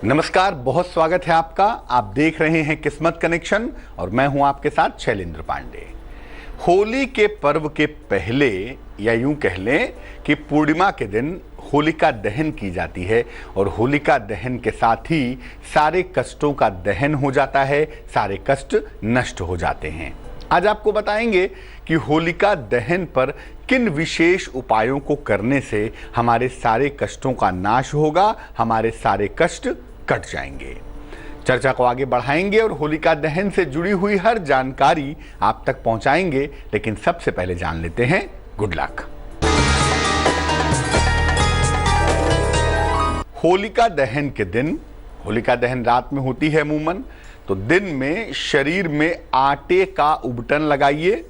नमस्कार, बहुत स्वागत है आपका। आप देख रहे हैं किस्मत कनेक्शन और मैं हूं आपके साथ शैलेंद्र पांडे। होली के पर्व के पहले या यूं कह लें कि पूर्णिमा के दिन होलिका दहन की जाती है और होलिका दहन के साथ ही सारे कष्टों का दहन हो जाता है, सारे कष्ट नष्ट हो जाते हैं। आज आपको बताएंगे कि होलिका दहन पर किन विशेष उपायों को करने से हमारे सारे कष्टों का नाश होगा, हमारे सारे कष्ट कट जाएंगे। चर्चा को आगे बढ़ाएंगे और होलिका दहन से जुड़ी हुई हर जानकारी आप तक पहुंचाएंगे, लेकिन सबसे पहले जान लेते हैं गुड लक। होलिका दहन के दिन, होलिका दहन रात में होती है अमूमन, तो दिन में शरीर में आटे का उबटन लगाइए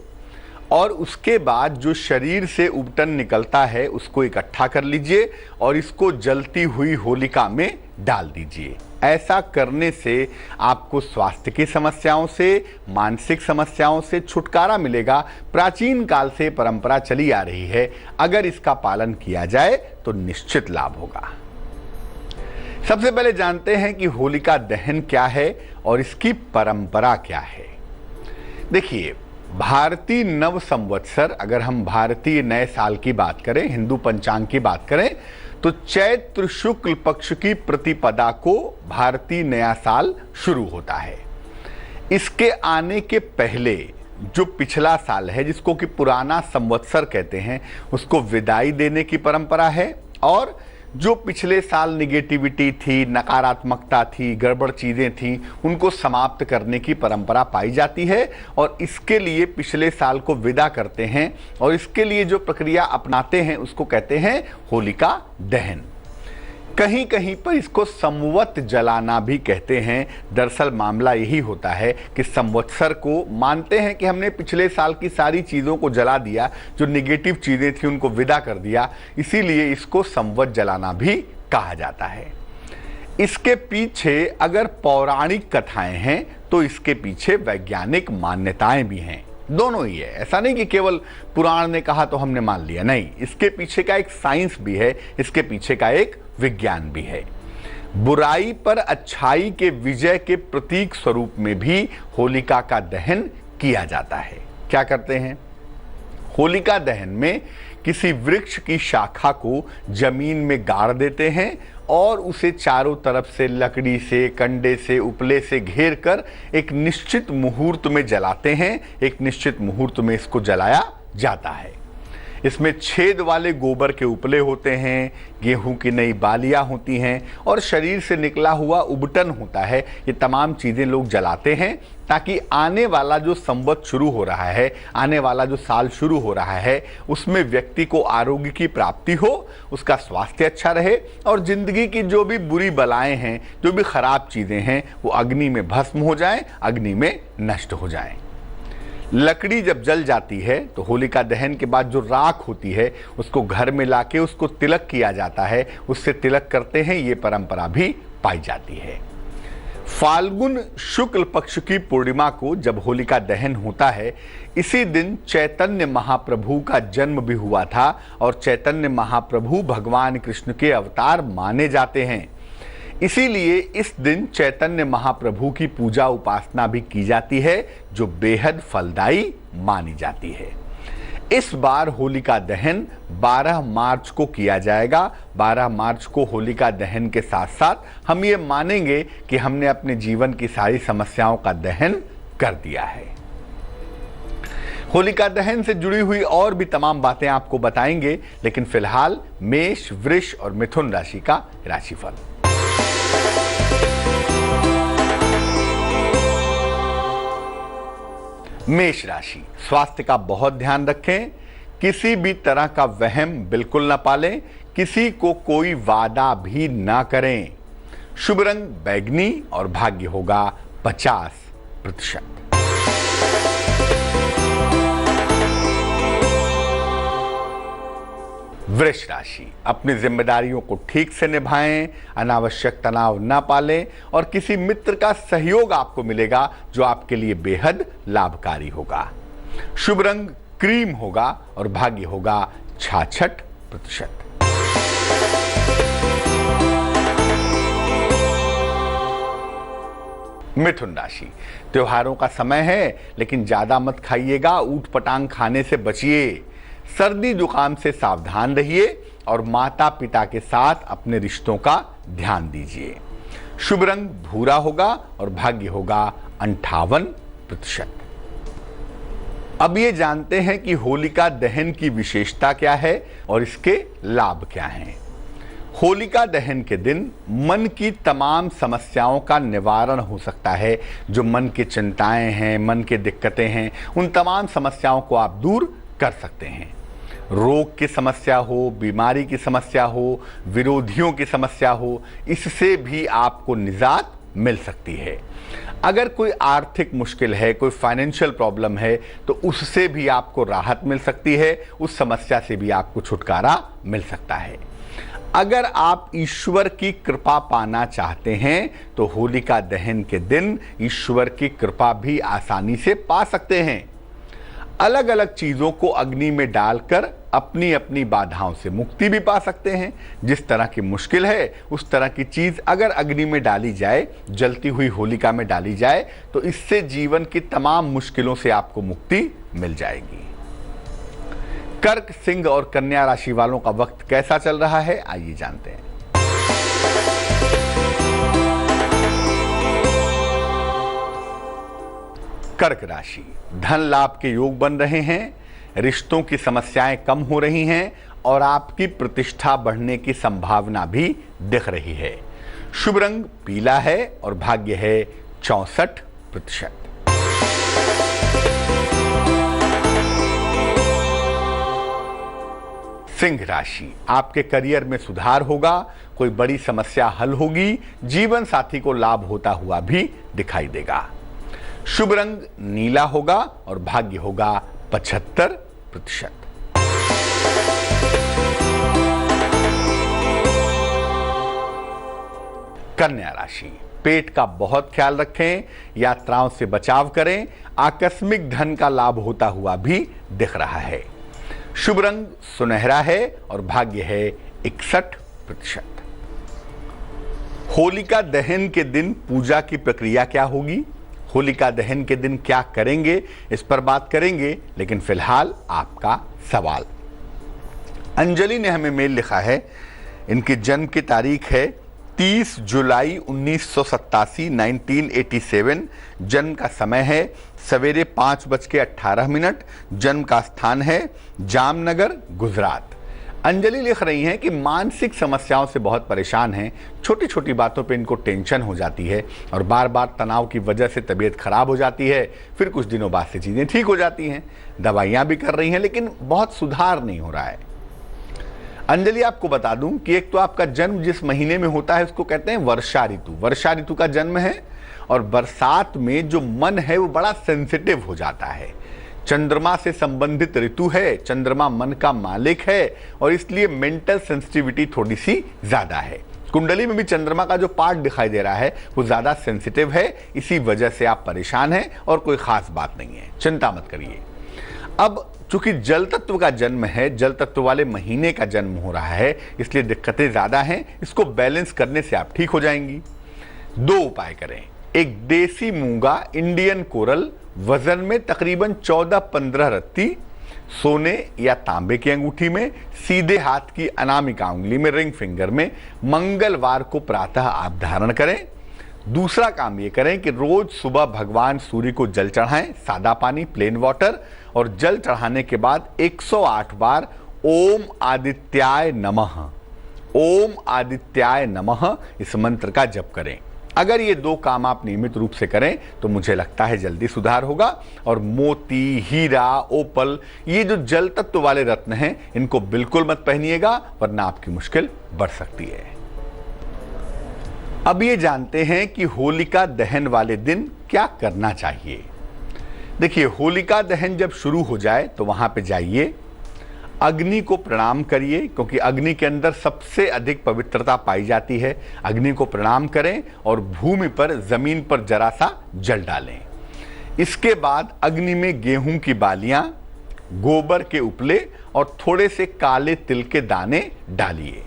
और उसके बाद जो शरीर से उबटन निकलता है उसको इकट्ठा कर लीजिए और इसको जलती हुई होलिका में डाल दीजिए। ऐसा करने से आपको स्वास्थ्य की समस्याओं से, मानसिक समस्याओं से छुटकारा मिलेगा। प्राचीन काल से परंपरा चली आ रही है, अगर इसका पालन किया जाए तो निश्चित लाभ होगा। सबसे पहले जानते हैं कि होलिका दहन क्या है और इसकी परंपरा क्या है। देखिए, भारतीय नव संवत्सर, अगर हम भारतीय नए साल की बात करें, हिंदू पंचांग की बात करें, तो चैत्र शुक्ल पक्ष की प्रतिपदा को भारतीय नया साल शुरू होता है। इसके आने के पहले जो पिछला साल है, जिसको कि पुराना संवत्सर कहते हैं, उसको विदाई देने की परंपरा है और जो पिछले साल निगेटिविटी थी, नकारात्मकता थी, गड़बड़ चीज़ें थीं, उनको समाप्त करने की परंपरा पाई जाती है और इसके लिए पिछले साल को विदा करते हैं और इसके लिए जो प्रक्रिया अपनाते हैं उसको कहते हैं होलिका दहन। कहीं कहीं पर इसको संवत जलाना भी कहते हैं। दरअसल मामला यही होता है कि संवत्सर को मानते हैं कि हमने पिछले साल की सारी चीज़ों को जला दिया, जो नेगेटिव चीज़ें थी उनको विदा कर दिया, इसीलिए इसको संवत जलाना भी कहा जाता है। इसके पीछे अगर पौराणिक कथाएं हैं तो इसके पीछे वैज्ञानिक मान्यताएं भी हैं। दोनों ही है, ऐसा नहीं कि केवल पुराण ने कहा तो हमने मान लिया, नहीं, इसके पीछे का एक साइंस भी है, इसके पीछे का एक विज्ञान भी है। बुराई पर अच्छाई के विजय के प्रतीक स्वरूप में भी होलिका का दहन किया जाता है। क्या करते हैं? होलिका दहन में किसी वृक्ष की शाखा को जमीन में गाड़ देते हैं और उसे चारों तरफ से लकड़ी से, कंडे से, उपले से घेर कर एक निश्चित मुहूर्त में जलाते हैं। एक निश्चित मुहूर्त में इसको जलाया जाता है। इसमें छेद वाले गोबर के उपले होते हैं, गेहूं की नई बालियां होती हैं और शरीर से निकला हुआ उबटन होता है। ये तमाम चीज़ें लोग जलाते हैं ताकि आने वाला जो संवत शुरू हो रहा है, आने वाला जो साल शुरू हो रहा है, उसमें व्यक्ति को आरोग्य की प्राप्ति हो, उसका स्वास्थ्य अच्छा रहे और जिंदगी की जो भी बुरी बलाएं हैं, जो भी खराब चीज़ें हैं, वो अग्नि में भस्म हो जाएं, अग्नि में नष्ट हो जाएं। लकड़ी जब जल जाती है तो होलिका दहन के बाद जो राख होती है उसको घर में लाके उसको तिलक किया जाता है, उससे तिलक करते हैं। ये परंपरा भी पाई जाती है। फाल्गुन शुक्ल पक्ष की पूर्णिमा को जब होलिका दहन होता है, इसी दिन चैतन्य महाप्रभु का जन्म भी हुआ था और चैतन्य महाप्रभु भगवान कृष्ण के अवतार माने जाते हैं। इसीलिए इस दिन चैतन्य महाप्रभु की पूजा उपासना भी की जाती है, जो बेहद फलदायी मानी जाती है। इस बार होलिका दहन 12 मार्च को किया जाएगा। 12 मार्च को होलिका दहन के साथ साथ हम ये मानेंगे कि हमने अपने जीवन की सारी समस्याओं का दहन कर दिया है। होलिका दहन से जुड़ी हुई और भी तमाम बातें आपको बताएंगे, लेकिन फिलहाल मेष, वृष और मिथुन राशि का राशिफल। मेष राशि, स्वास्थ्य का बहुत ध्यान रखें। किसी भी तरह का वहम बिल्कुल न पालें, किसी को कोई वादा भी ना करें। शुभ रंग बैगनी और भाग्य होगा 50%। वृष राशि, अपनी जिम्मेदारियों को ठीक से निभाएं, अनावश्यक तनाव न पालें और किसी मित्र का सहयोग आपको मिलेगा जो आपके लिए बेहद लाभकारी होगा। शुभ रंग क्रीम होगा और भाग्य होगा 66%। मिथुन राशि, त्योहारों का समय है लेकिन ज्यादा मत खाइएगा, ऊट पटांग खाने से बचिए, सर्दी जुकाम से सावधान रहिए और माता पिता के साथ अपने रिश्तों का ध्यान दीजिए। शुभ रंग भूरा होगा और भाग्य होगा 58%। अब ये जानते हैं कि होलिका दहन की विशेषता क्या है और इसके लाभ क्या हैं। होलिका दहन के दिन मन की तमाम समस्याओं का निवारण हो सकता है। जो मन की चिंताएं हैं, मन की दिक्कतें हैं, उन तमाम समस्याओं को आप दूर कर सकते हैं। रोग की समस्या हो, बीमारी की समस्या हो, विरोधियों की समस्या हो, इससे भी आपको निजात मिल सकती है। अगर कोई आर्थिक मुश्किल है, कोई फाइनेंशियल प्रॉब्लम है, तो उससे भी आपको राहत मिल सकती है, उस समस्या से भी आपको छुटकारा मिल सकता है। अगर आप ईश्वर की कृपा पाना चाहते हैं तो होलिका दहन के दिन ईश्वर की कृपा भी आसानी से पा सकते हैं। अलग अलग चीजों को अग्नि में डालकर अपनी अपनी बाधाओं से मुक्ति भी पा सकते हैं। जिस तरह की मुश्किल है उस तरह की चीज अगर अग्नि में डाली जाए, जलती हुई होलिका में डाली जाए, तो इससे जीवन की तमाम मुश्किलों से आपको मुक्ति मिल जाएगी। कर्क, सिंह और कन्या राशि वालों का वक्त कैसा चल रहा है, आइए जानते हैं। कर्क राशि, धन लाभ के योग बन रहे हैं, रिश्तों की समस्याएं कम हो रही हैं और आपकी प्रतिष्ठा बढ़ने की संभावना भी दिख रही है। शुभ रंग पीला है और भाग्य है 64%। सिंह राशि, आपके करियर में सुधार होगा, कोई बड़ी समस्या हल होगी, जीवन साथी को लाभ होता हुआ भी दिखाई देगा। शुभ रंग नीला होगा और भाग्य होगा 75%। कन्या राशि, पेट का बहुत ख्याल रखें, यात्राओं से बचाव करें, आकस्मिक धन का लाभ होता हुआ भी दिख रहा है। शुभ रंग सुनहरा है और भाग्य है 61%। होलिका दहन के दिन पूजा की प्रक्रिया क्या होगी, होलिका दहन के दिन क्या करेंगे, इस पर बात करेंगे, लेकिन फिलहाल आपका सवाल। अंजलि ने हमें मेल लिखा है, इनकी जन्म की तारीख है 30 जुलाई 1987 1987। जन्म का समय है सवेरे 5:18। जन्म का स्थान है जामनगर, गुजरात। अंजलि लिख रही हैं कि मानसिक समस्याओं से बहुत परेशान हैं, छोटी छोटी बातों पे इनको टेंशन हो जाती है और बार बार तनाव की वजह से तबीयत खराब हो जाती है, फिर कुछ दिनों बाद से चीज़ें ठीक हो जाती हैं, दवाइयाँ भी कर रही हैं, लेकिन बहुत सुधार नहीं हो रहा है। अंजलि, आपको बता दूं कि एक तो आपका जन्म जिस महीने में होता है उसको कहते हैं वर्षा ऋतु। वर्षा ऋतु का जन्म है और बरसात में जो मन है वो बड़ा सेंसिटिव हो जाता है। चंद्रमा से संबंधित ऋतु है, चंद्रमा मन का मालिक है और इसलिए मेंटल सेंसिटिविटी थोड़ी सी ज्यादा है। कुंडली में भी चंद्रमा का जो पार्ट दिखाई दे रहा है वो ज्यादा सेंसिटिव है, इसी वजह से आप परेशान हैं और कोई खास बात नहीं है, चिंता मत करिए। अब चूंकि जल तत्व का जन्म है, जल तत्व वाले महीने का जन्म हो रहा है, इसलिए दिक्कतें ज्यादा हैं, इसको बैलेंस करने से आप ठीक हो जाएंगी। 2 उपाय करें। एक देसी मूंगा इंडियन कोरल वजन में तकरीबन 14-15 रत्ती सोने या तांबे की अंगूठी में सीधे हाथ की अनामिका उंगली में रिंग फिंगर में मंगलवार को प्रातः आप धारण करें। दूसरा काम ये करें कि रोज सुबह भगवान सूर्य को जल चढ़ाएं, सादा पानी, प्लेन वाटर, और जल चढ़ाने के बाद 108 बार ओम आदित्याय नमः, ओम आदित्याय नमः इस मंत्र का जप करें। अगर ये 2 काम आप नियमित रूप से करें तो मुझे लगता है जल्दी सुधार होगा। और मोती, हीरा, ओपल, ये जो जल तत्व वाले रत्न हैं, इनको बिल्कुल मत पहनिएगा वरना आपकी मुश्किल बढ़ सकती है। अब ये जानते हैं कि होलिका दहन वाले दिन क्या करना चाहिए। देखिए, होलिका दहन जब शुरू हो जाए तो वहां पे जाइए, अग्नि को प्रणाम करिए, क्योंकि अग्नि के अंदर सबसे अधिक पवित्रता पाई जाती है। अग्नि को प्रणाम करें और भूमि पर, जमीन पर जरा सा जल डालें। इसके बाद अग्नि में गेहूं की बालियां, गोबर के उपले और थोड़े से काले तिल के दाने डालिए।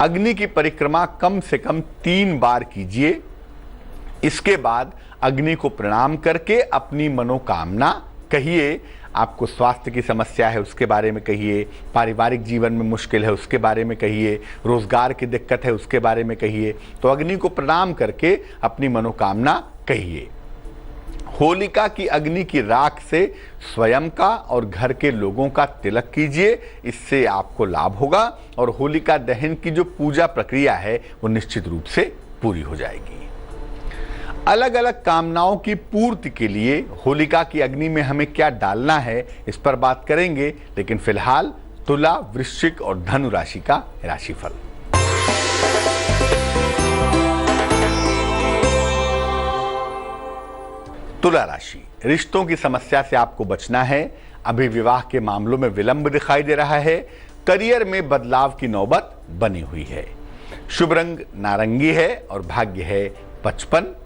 अग्नि की परिक्रमा कम से कम 3 बार कीजिए। इसके बाद अग्नि को प्रणाम करके अपनी मनोकामना कहिए। आपको स्वास्थ्य की समस्या है उसके बारे में कहिए, पारिवारिक जीवन में मुश्किल है उसके बारे में कहिए, रोजगार की दिक्कत है उसके बारे में कहिए। तो अग्नि को प्रणाम करके अपनी मनोकामना कहिए। होलिका की अग्नि की राख से स्वयं का और घर के लोगों का तिलक कीजिए, इससे आपको लाभ होगा और होलिका दहन की जो पूजा प्रक्रिया है वो निश्चित रूप से पूरी हो जाएगी। अलग अलग कामनाओं की पूर्ति के लिए होलिका की अग्नि में हमें क्या डालना है इस पर बात करेंगे, लेकिन फिलहाल तुला, वृश्चिक और धनु राशि का राशिफल। तुला राशि, रिश्तों की समस्या से आपको बचना है। अभी विवाह के मामलों में विलंब दिखाई दे रहा है। करियर में बदलाव की नौबत बनी हुई है। शुभ रंग नारंगी है और भाग्य है 55%।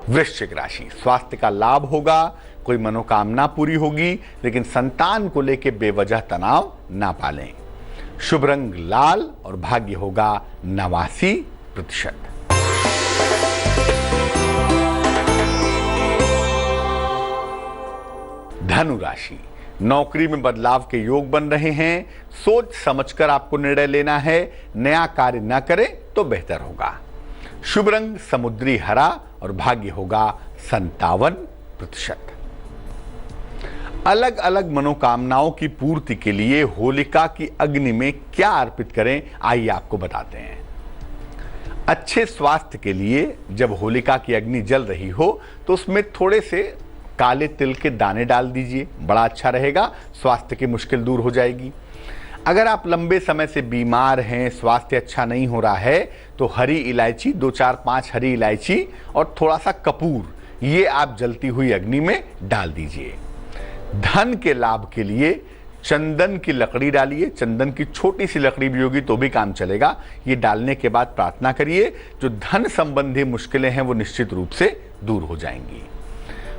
वृश्चिक राशि, स्वास्थ्य का लाभ होगा, कोई मनोकामना पूरी होगी, लेकिन संतान को लेकर बेवजह तनाव ना पालें। शुभ रंग लाल और भाग्य होगा 89%। धनु राशि, नौकरी में बदलाव के योग बन रहे हैं। सोच समझकर आपको निर्णय लेना है, नया कार्य न करें तो बेहतर होगा। शुभ रंग समुद्री हरा और भाग्य होगा 57%। अलग अलग मनोकामनाओं की पूर्ति के लिए होलिका की अग्नि में क्या अर्पित करें, आइए आपको बताते हैं। अच्छे स्वास्थ्य के लिए जब होलिका की अग्नि जल रही हो तो उसमें थोड़े से काले तिल के दाने डाल दीजिए, बड़ा अच्छा रहेगा, स्वास्थ्य की मुश्किल दूर हो जाएगी। अगर आप लंबे समय से बीमार हैं, स्वास्थ्य अच्छा नहीं हो रहा है, तो हरी इलायची, 2-4-5 हरी इलायची और थोड़ा सा कपूर, ये आप जलती हुई अग्नि में डाल दीजिए। धन के लाभ के लिए चंदन की लकड़ी डालिए, चंदन की छोटी सी लकड़ी भी होगी तो भी काम चलेगा। ये डालने के बाद प्रार्थना करिए, जो धन संबंधी मुश्किलें हैं वो निश्चित रूप से दूर हो जाएंगी।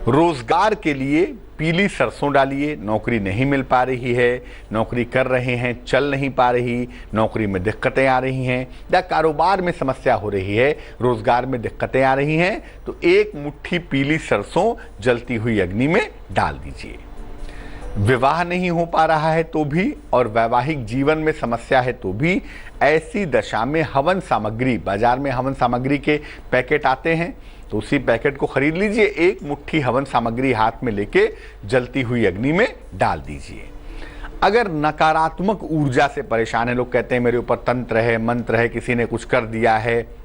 रोजगार के लिए पीली सरसों डालिए। नौकरी नहीं मिल पा रही है, नौकरी कर रहे हैं, चल नहीं पा रही, नौकरी में दिक्कतें आ रही हैं या कारोबार में समस्या हो रही है, रोजगार में दिक्कतें आ रही हैं, तो एक मुट्ठी पीली सरसों जलती हुई अग्नि में डाल दीजिए। विवाह नहीं हो पा रहा है तो भी और वैवाहिक जीवन में समस्या है तो भी ऐसी दशा में हवन सामग्री, बाजार में हवन सामग्री के पैकेट आते हैं, तो उसी पैकेट को खरीद लीजिए। एक मुट्ठी हवन सामग्री हाथ में लेके जलती हुई अग्नि में डाल दीजिए। अगर नकारात्मक ऊर्जा से परेशान है, लोग कहते हैं मेरे ऊपर तंत्र है, मंत्र है, किसी ने कुछ कर दिया है,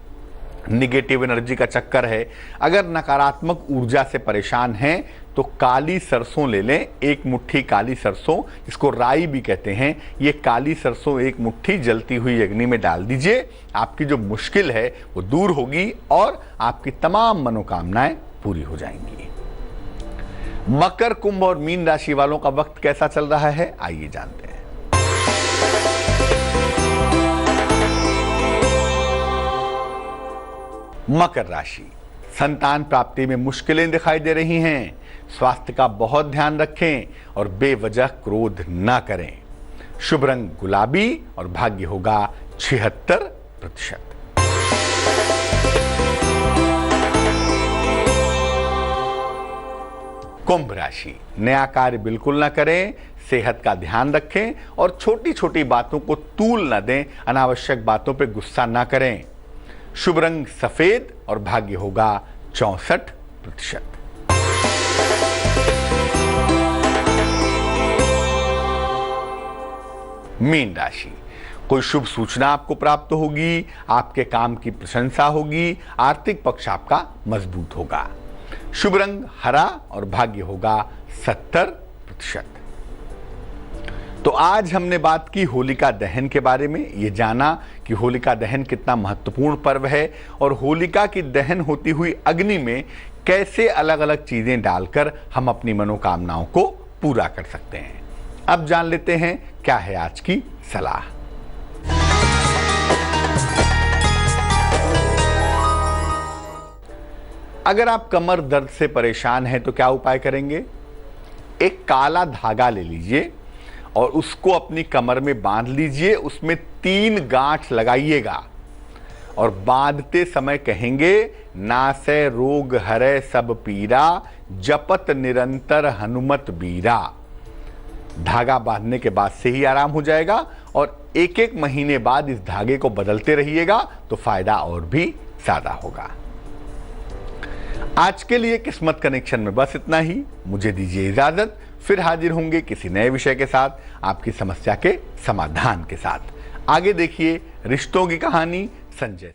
निगेटिव एनर्जी का चक्कर है, अगर नकारात्मक ऊर्जा से परेशान हैं तो काली सरसों ले लें। एक मुट्ठी काली सरसों, इसको राई भी कहते हैं, ये काली सरसों एक मुट्ठी जलती हुई अग्नि में डाल दीजिए। आपकी जो मुश्किल है वो दूर होगी और आपकी तमाम मनोकामनाएं पूरी हो जाएंगी। मकर, कुंभ और मीन राशि वालों का वक्त कैसा चल रहा है, आइए जानते हैं। मकर राशि, संतान प्राप्ति में मुश्किलें दिखाई दे रही हैं। स्वास्थ्य का बहुत ध्यान रखें और बेवजह क्रोध ना करें। शुभ रंग गुलाबी और भाग्य होगा 76%। कुंभ राशि, नया कार्य बिल्कुल ना करें, सेहत का ध्यान रखें और छोटी छोटी बातों को तूल न दें, अनावश्यक बातों पे गुस्सा ना करें। शुभ रंग सफेद और भाग्य होगा 64%। मीन राशि, कोई शुभ सूचना आपको प्राप्त होगी, आपके काम की प्रशंसा होगी, आर्थिक पक्ष आपका मजबूत होगा। शुभ रंग हरा और भाग्य होगा 70%। तो आज हमने बात की होलिका दहन के बारे में, ये जाना कि होलिका दहन कितना महत्वपूर्ण पर्व है और होलिका की दहन होती हुई अग्नि में कैसे अलग अलग चीजें डालकर हम अपनी मनोकामनाओं को पूरा कर सकते हैं। अब जान लेते हैं क्या है आज की सलाह। अगर आप कमर दर्द से परेशान हैं तो क्या उपाय करेंगे? एक काला धागा ले लीजिए और उसको अपनी कमर में बांध लीजिए। उसमें 3 गांठ लगाइएगा और बांधते समय कहेंगे, नासै रोग हरै सब पीरा, जपत निरंतर हनुमत बीरा। धागा बांधने के बाद से ही आराम हो जाएगा और 1-1 महीने बाद इस धागे को बदलते रहिएगा तो फायदा और भी ज्यादा होगा। आज के लिए किस्मत कनेक्शन में बस इतना ही। मुझे दीजिए इजाजत, फिर हाजिर होंगे किसी नए विषय के साथ, आपकी समस्या के समाधान के साथ। आगे देखिए रिश्तों की कहानी संजय।